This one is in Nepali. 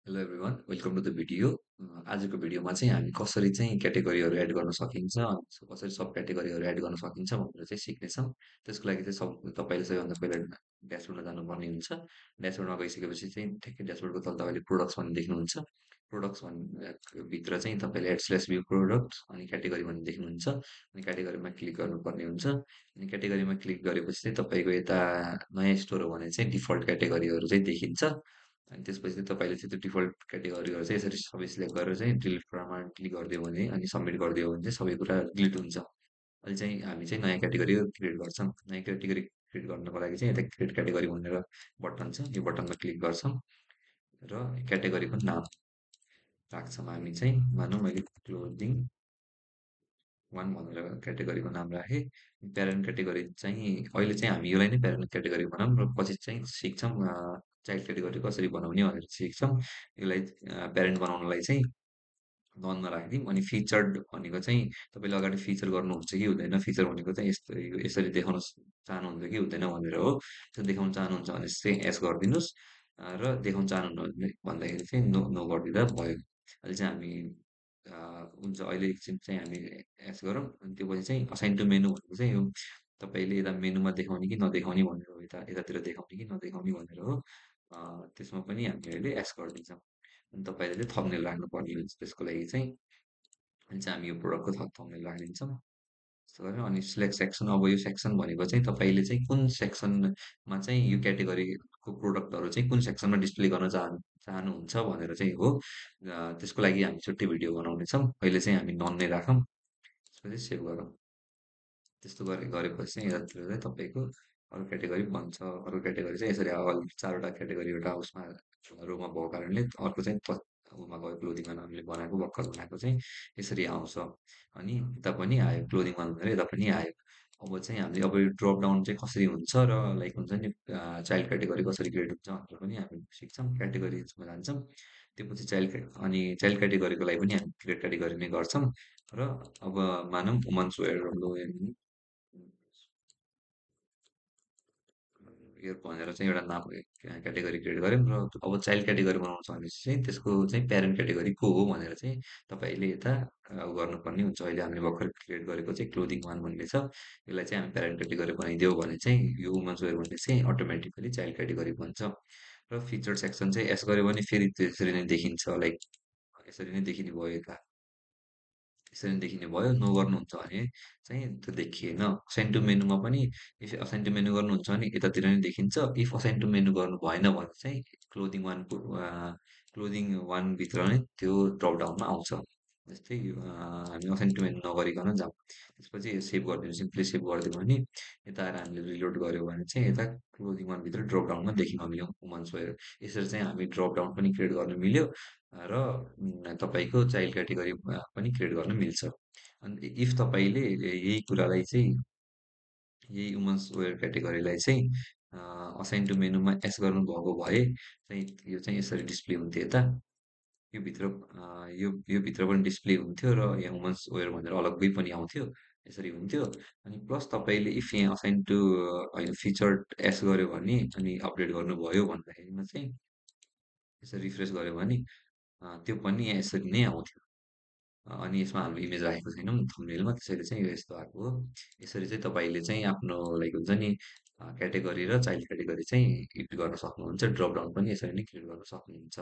Hello everyone welcome to the video. आजको भिडियोमा चाहिँ हामी कसरी चाहिँ क्याटेगोरीहरू एड गर्न सकिन्छ अनि कसरी सब क्याटेगोरीहरू एड गर्न सकिन्छ भनेर चाहिँ सिक्नेछौँ। त्यसको लागि चाहिँ तपाईँले सबैभन्दा पहिला ड्यासबोर्डमा जानुपर्ने हुन्छ। ड्यासबोर्डमा गइसकेपछि चाहिँ ठ्याक्कै ड्यासबोर्डको तल तपाईँले प्रोडक्ट्स भन्ने देख्नुहुन्छ। प्रोडक्ट्स भित्र चाहिँ तपाईँले एड स्ल्यास भ्यू प्रोडक्ट अनि क्याटेगोरी भन्ने देख्नुहुन्छ। अनि क्याटेगोरीमा क्लिक गर्नुपर्ने हुन्छ। अनि क्याटेगोरीमा क्लिक गरेपछि चाहिँ तपाईँको यता नयाँ स्टोर हो भने चाहिँ डिफल्ट क्याटेगोरीहरू चाहिँ देखिन्छ। अनि त्यसपछि चाहिँ तपाईँले चाहिँ त्यो डिफल्ट क्याटेगोरीहरू चाहिँ यसरी सबै सिलेक्ट गरेर चाहिँ डिलिट पर्मानेन्टली गरिदियो भने अनि सबमिट गरिदियो भने चाहिँ सबै कुरा डिलिट हुन्छ। अहिले चाहिँ हामी चाहिँ नयाँ क्याटेगोरी क्रिएट गर्छौँ। नयाँ क्याटेगोरी क्रिएट गर्नको लागि चाहिँ यता क्रिएट क्याटेगोरी भनेर बटन छ, यो बटनमा क्लिक गर्छौँ र क्याटेगोरीको नाम राख्छौँ। हामी चाहिँ मानौँ मैले क्लोदिङ वान भनेर क्याटेगोरीको नाम राखेँ। प्यारेन्ट क्याटेगोरी चाहिँ अहिले चाहिँ हामी यसलाई नै प्यारेन्ट क्याटेगोरी बनाऊँ र पछि चाहिँ सिक्छौँ चाइल्ड क्याटेगोरी कसरी बनाउने भनेर सिक्छौँ। यसलाई प्यारेन्ट बनाउनलाई चाहिँ ननमा राखिदिउँ। अनि फिचर्ड भनेको चाहिँ तपाईँले अगाडि फिचर गर्नुहुन्छ कि हुँदैन, फिचर भनेको चाहिँ यस्तो यसरी देखाउन चाहनुहुन्छ कि हुँदैन भनेर हो। त्यो देखाउन चाहनुहुन्छ भने चाहिँ एस गरिदिनुहोस्। र देखाउन चाहनुहुन्न भने भन्दाखेरि चाहिँ नो नो गरिदिँदा भयो। अहिले चाहिँ हामी हुन्छ अहिले एकछिन चाहिँ हामी एस गरौँ। अनि त्यो पछि चाहिँ असाइन टु मेनु भनेको चाहिँ यो तपाईँले यता मेनुमा देखाउने कि नदेखाउने भनेर हो, यतातिर देखाउने कि नदेखाउने भनेर हो। त्यसमा पनि हामी अहिले एस गरिदिन्छौँ। अनि तपाईँले चाहिँ थम्बनेल राख्नुपर्ने हुन्छ त्यसको लागि चाहिँ। अनि चाहिँ हामी यो प्रोडक्टको थम्बनेल राखिदिन्छौँ। त्यस्तो गरेर अनि सिलेक्ट सेक्सन, अब यो सेक्सन भनेको चाहिँ तपाईँले चाहिँ कुन सेक्सनमा चाहिँ यो क्याटेगोरीको प्रोडक्टहरू चाहिँ कुन सेक्सनमा डिस्प्ले गर्न चाहनुहुन्छ भनेर चाहिँ हो। त्यसको लागि हामी छुट्टै भिडियो बनाउनेछौँ। अहिले चाहिँ हामी नन नै राखौँ, त्यसपछि सेभ गरौँ। त्यस्तो गरेपछि चाहिँ यतातिर चाहिँ तपाईँको अरू क्याटेगोरी बन्छ। अरू क्याटेगोरी चाहिँ यसरी अल चारवटा क्याटेगोरी एउटा उसमा रोमा भएको कारणले अर्को चाहिँ उमा गयो क्लोदिङ वान हामीले बनाएको भर्खर बनाएको चाहिँ यसरी आउँछ। अनि यता पनि आयो क्लोदिङ वान भनेर यता पनि आयो। अब चाहिँ हामीले अब यो ड्रप डाउन चाहिँ कसरी हुन्छ र लाइक हुन्छ नि चाइल्ड क्याटेगोरी कसरी क्रिएट हुन्छ भनेर पनि हामी सिक्छौँ। क्याटेगोरिजमा जान्छौँ। त्यो पछि अनि चाइल्ड क्याटेगोरीको लागि पनि हामी क्रिएट क्याटेगोरी नै गर्छौँ। र अब मानौँ वुमन्स वेयर यो भनेर चाहिँ एउटा नाम क्याटेगोरी क्रिएट गऱ्यौँ। र अब चाइल्ड क्याटेगोरी बनाउनु छ भनेपछि चाहिँ त्यसको चाहिँ प्यारेन्ट क्याटेगोरी को हो भनेर चाहिँ तपाईँले यता गर्नुपर्ने हुन्छ। अहिले हामीले भर्खर क्रिएट गरेको चाहिँ क्लोदिङ वान भन्ने छ। यसलाई चाहिँ हामी प्यारेन्ट क्याटेगोरी बनाइदियो भने चाहिँ यो वुमन्स वेयर भन्ने चाहिँ अटोमेटिकली चाइल्ड क्याटेगोरी बन्छ। र फिचर सेक्सन चाहिँ एस गऱ्यो भने फेरि त्यसरी नै देखिन्छ, लाइक यसरी नै देखिने भयो। यता यसरी नै देखिने भयो। नो गर्नुहुन्छ भने चाहिँ त्यो देखिएन। असाइन टु मेनुमा पनि इफ असाइन टु मेनु गर्नुहुन्छ भने यतातिर नै देखिन्छ। इफ असाइन टु मेनु गर्नु भएन भने चाहिँ क्लोदिङ वानको क्लोदिङ वानभित्र नै त्यो ड्रप डाउनमा आउँछ। जस्तै हामी असाइन टु मेनु नगरिकन जाऊँ। त्यसपछि सेभ गरिदिनु, सिम्पली सेभ गरिदियो भने यता आएर हामीले रिलोड गऱ्यो भने चाहिँ यता क्लोदिङ वानभित्र ड्रप डाउनमा देख्न मिल्यो वुमन्स वेयर। यसरी चाहिँ हामी ड्रप डाउन पनि क्रिएट गर्न मिल्यो र तपाईँको चाइल्ड क्याटेगोरी पनि क्रिएट गर्न मिल्छ। अनि इफ तपाईँले यही कुरालाई चाहिँ यही वुमन्स वेयर क्याटेगोरीलाई चाहिँ असाइन टु मेनुमा एस गर्नुभएको भए चाहिँ यो चाहिँ यसरी डिस्प्ले हुन्थ्यो यता। यो भित्र यो भित्र पनि डिस्प्ले हुन्थ्यो र यहाँ वुमन्स वेयर भनेर अलग्गै पनि आउँथ्यो, यसरी हुन्थ्यो। अनि प्लस तपाईँले इफ यहाँ असाइन टु होइन फिचर्ड एस गर्यो भने अनि अपडेट गर्नुभयो भन्दाखेरिमा चाहिँ यसरी रिफ्रेस गर्यो भने त्यो पनि यहाँ यसरी नै आउँथ्यो। अनि यसमा हामीले इमेज राखेको छैनौँ थम्बनेलमा, त्यसैले चाहिँ यो यस्तो आएको हो। यसरी चाहिँ तपाईँले चाहिँ आफ्नो लाइक हुन्छ नि क्याटेगोरी र चाइल्ड क्याटेगोरी चाहिँ एडिट गर्न सक्नुहुन्छ। ड्रप डाउन पनि यसरी नै क्रिएट गर्न सक्नुहुन्छ।